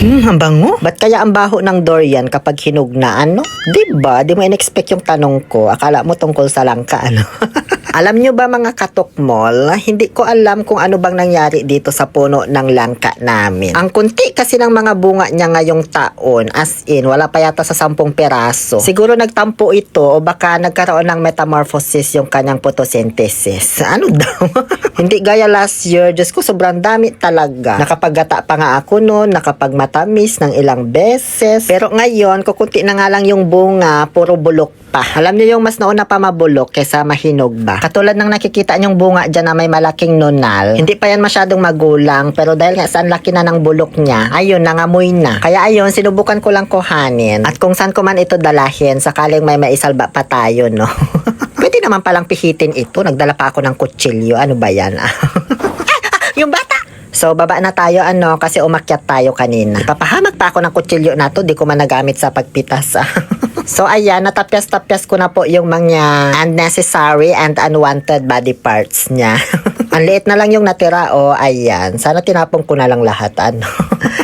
Ang bango. Ba't kaya ang baho ng durian kapag hinog na, ano? Diba? Di mo in-expect yung tanong ko. Akala mo tungkol sa langka, ano? Alam nyo ba mga katokmol, hindi ko alam kung ano bang nangyari dito sa puno ng langka namin. Ang kunti kasi ng mga bunga niya ngayong taon, as in, wala pa yata sa 10 peraso. Siguro nagtampo ito o baka nagkaroon ng metamorphosis yung kanyang photosynthesis. Ano daw? Hindi gaya last year, Diyos ko, sobrang dami talaga. Nakapaggata pa nga ako noon, nakapagmatamis ng ilang beses. Pero ngayon, kukunti na nga lang yung bunga, puro bulok pa. Alam niyo yung mas nauna pa mabulok kesa mahinog ba? Katulad ng nakikita niyong bunga dyan na may malaking nunal, hindi pa yan masyadong magulang, pero dahil nga saan laki na ng bulok niya, ayun, nangamoy na. Kaya ayun, sinubukan ko lang kuhanin. At kung saan ko man ito dalahin, sakaling may maisalba pa tayo, no? Pwede naman palang pihitin ito. Nagdala pa ako ng kutsilyo. Ano ba yan? Yung bata! So, baba na tayo, ano, kasi umakyat tayo kanina. Ipapahamak pa ako ng kutsilyo na to, di ko man nagamit sa pagpitas. So, ayan, natapyas-tapyas ko na po yung mga unnecessary and unwanted body parts niya. Ang liit na lang yung natira, oh, ayan. Sana tinapong ko na lang lahat, ano.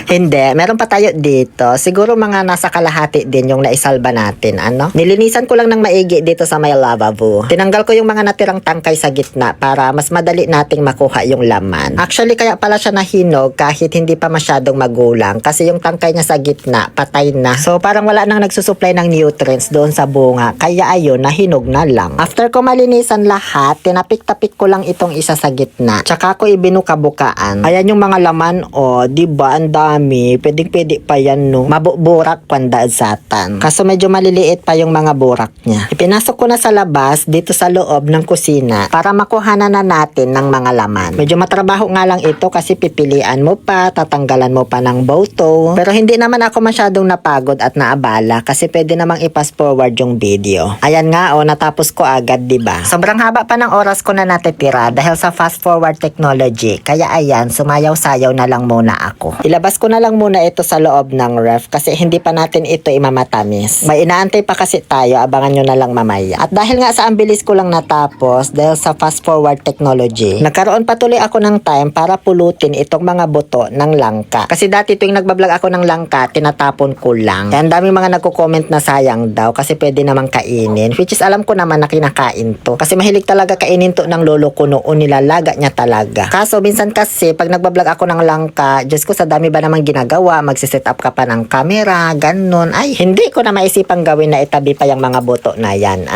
Hindi, meron pa tayo dito. Siguro mga nasa kalahati din yung naisalba natin, ano. Nilinisan ko lang ng maigi dito sa may lavabo. Tinanggal ko yung mga natirang tangkay sa gitna para mas madali nating makuha yung laman. Actually, kaya pala siya nahinog kahit hindi pa masyadong magulang kasi yung tangkay niya sa gitna, patay na. So, parang wala nang nagsusupply ng nutrients doon sa bunga. Kaya ayun, nahinog na lang. After ko malinisan lahat, tinapik-tapik ko lang itong isa sa gitna. Tsaka ko ibinuka-bukaan. Ayan yung mga laman, oh, diba? Ang dami. Pwedeng-pwede pa yan, no? Mabuburak pandaadsatan. Kaso medyo maliliit pa yung mga burak niya. Ipinasok ko na sa labas, dito sa loob ng kusina, para makuhanan na natin ng mga laman. Medyo matrabaho nga lang ito kasi pipilian mo pa, tatanggalan mo pa ng boto. Pero hindi naman ako masyadong napagod at naabala kasi pwede namang i-fast forward yung video. Ayan nga, oh, natapos ko agad, diba? Sobrang haba pa ng oras ko na natitira dahil sa fast forward technology. Kaya ayan, sumayaw-sayaw na lang muna ako. Ilabas ko na lang muna ito sa loob ng ref kasi hindi pa natin ito imamatamis. May inaantay pa kasi tayo, abangan nyo na lang mamaya. At dahil nga sa ang bilis ko lang natapos, dahil sa fast forward technology, nagkaroon patuloy ako ng time para pulutin itong mga buto ng langka. Kasi dati tuwing nagbablog ako ng langka, tinatapon ko lang. Kaya ang daming mga nagko-comment na sayang daw kasi pwede namang kainin. Which is alam ko naman na kinakain to. Kasi mahilig talaga kainin to ng lolo ko noon, nilalaga niya talaga. Kaso minsan kasi pag nagbablog ako ng langka, Diyos ko, sa dami ba namang ginagawa, magsiset up ka pa ng camera, ganun. Ay, hindi ko na maisipang gawin na itabi pa yung mga buto na yan.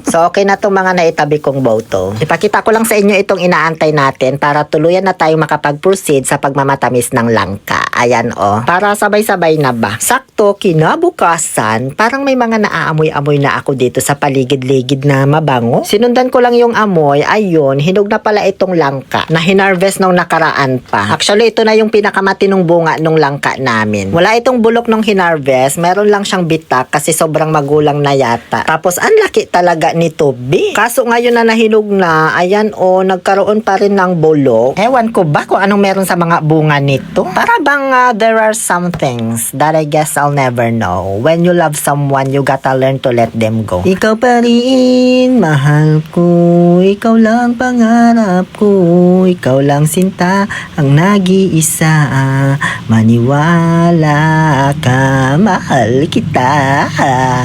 So okay na itong mga naitabi kong boto. Ipakita ko lang sa inyo itong inaantay natin para tuluyan na tayong makapag-proceed sa pagmamatamis ng langka. Ayan, oh. Para sabay-sabay na ba? Sakto, kinabukasan, parang may mga naaamoy-amoy na ako dito sa paligid-ligid na mabango. Sinundan ko lang yung amoy, ayun, hinog na pala itong langka na hinarvest nung nakaraan pa. Actually, ito na yung pinakamatinong bunga nung langka namin. Wala itong bulok nung hinarvest, meron lang siyang bitak kasi sobrang magulang na yata. Tapos, ang laki talaga nito, B. Kaso ngayon na nahinog na, ayan, oh, nagkaroon pa rin ng bulok. Ewan ko ba kung anong meron sa mga bunga nito? Para bang there are some things that I guess I'll never know. When you love someone, you gotta learn to let them go. Ikaw pa rin, mahal ko. Ikaw lang pangarap ko. Ikaw lang sinta, ang nag-iisa. Maniwala ka, mahal kita.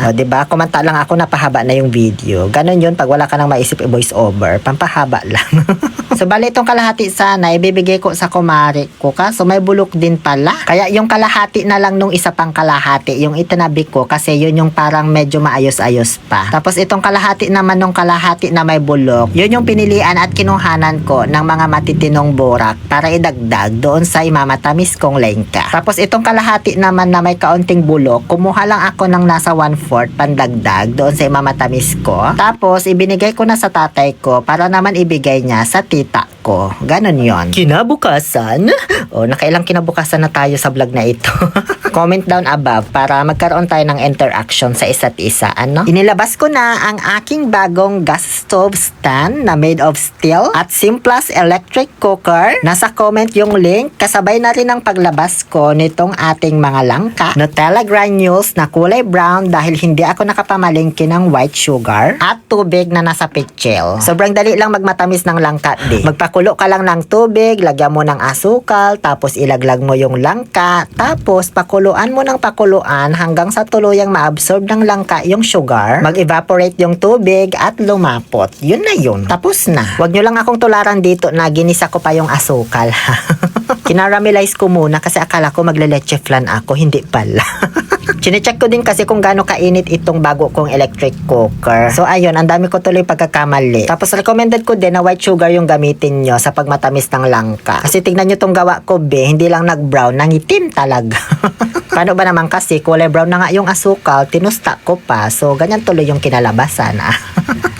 O, diba? Kumanta lang ako, napahaba na yung video. Ganon yun, pag wala ka nang maisip i-voice over, pampahaba lang. So, bali itong kalahati sana, ibibigay ko sa kumari ko. Kaso may bulok din pala. Kaya yung kalahati na lang nung isa pang kalahati, yung itinabi ko, kasi yun yung parang medyo maayos-ayos pa. Tapos itong kalahati naman nung kalahati na may bulok, yun yung pinilian at kinuhanan ko ng mga matitinong burak para idagdag doon sa imamatamis kong lengka. Tapos itong kalahati naman na may kaunting bulok, kumuha lang ako ng nasa 1/4 pandagdag doon sa imamatamis ko. Tapos ibinigay ko na sa tatay ko para naman ibigay niya sa tita ko. Ganon yon. Kinabukasan? O, nakailang kinabukasan na tayo sa vlog na ito. Comment down above para magkaroon tayo ng interaction sa isa't isa. Ano? Inilabas ko na ang aking bagong gas stove stand na made of steel at Simplas electric cooker. Nasa comment yung link. Kasabay na rin ang paglabas ko nitong ating mga langka. Nutella granules na kulay brown dahil hindi ako nakapamalingki ng white sugar. At tubig na nasa pitchel. Sobrang dali lang magmatamis ng langka di. Magpakulo ka lang ng tubig, lagyan mo ng asukal, tapos ilaglag mo yung langka, tapos pakuluan mo ng pakuluan hanggang sa tuluyang maabsorb ng langka yung sugar, mag-evaporate yung tubig at lumapot. Yun na yun. Tapos na. Huwag nyo lang akong tularan dito na ginisa ko pa yung asukal. Kinaramelize ko muna kasi akala ko magle-leche flan ako, hindi pala. Chinecheck ko din kasi kung gaano kainit itong bago kong electric cooker. So ayun, ang dami ko tuloy pagkakamali. Tapos recommended ko din na white sugar yung gamitin nyo sa pagmatamis ng langka. Kasi tignan nyo tong gawa ko be, hindi lang nag-brown, nangitim talaga. Paano ba naman kasi kulay brown na nga yung asukal, tinusta ko pa. So ganyan tuloy yung kinalabasan.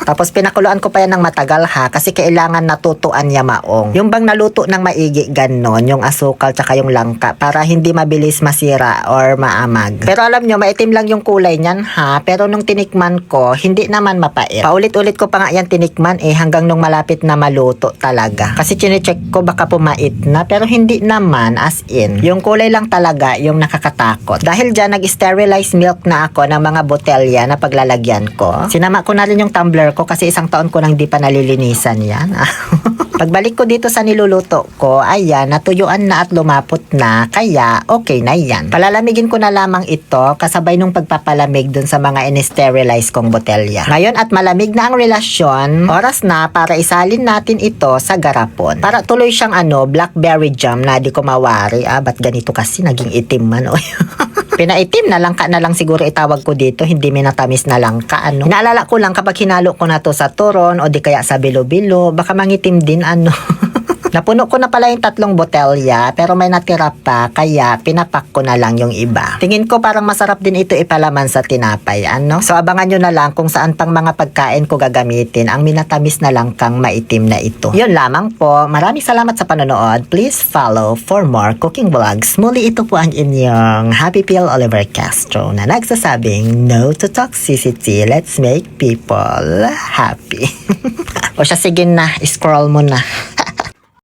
Tapos pinakuluan ko pa yan ng matagal ha, kasi kailangan natutuan niya maong. Yung bang naluto ng maigi ganon, yung asukal tsaka yung langka, para hindi mabilis masira or maamag. Pero alam nyo, maitim lang yung kulay niyan ha, pero nung tinikman ko, hindi naman mapait. Paulit-ulit ko pa nga yan tinikman hanggang nung malapit na maluto talaga. Kasi chinecheck ko baka pumait na, pero hindi naman, as in. Yung kulay lang talaga yung nakakatakot. Dahil dyan, nag-sterilize milk na ako ng mga botelya na paglalagyan ko. Sinama ko na rin yung tumbler ko kasi isang taon ko nang di pa nalilinisan yan. Pagbalik ko dito sa niluluto ko, ayan, natuyuan na at lumapot na, kaya okay na yan. Palalamigin ko na lamang ito kasabay nung pagpapalamig dun sa mga in-sterilize kong botelya. Ngayon at malamig na ang relasyon, oras na para isalin natin ito sa garapon. Para tuloy siyang blackberry jam na di ko mawari. Ba't ganito kasi naging itim man? Pinaitim na langka na lang siguro itawag ko dito, hindi minatamis na langka. Inaalala ko lang kapag hinalo ko na to sa turon o di kaya sa bilo-bilo, baka mangitim din Napuno ko na pala yung 3 botelya pero may natira pa kaya pinapak ko na lang yung iba. Tingin ko parang masarap din ito ipalaman sa tinapay. So abangan nyo na lang kung saan pang mga pagkain ko gagamitin ang minatamis na langkang maitim na ito. Yun lamang po. Maraming salamat sa panonood. Please follow for more cooking vlogs. Muli ito po ang inyong Happy Pill Oliver Castro na nagsasabing no to toxicity. Let's make people happy. O siya, sige na. Scroll mo na.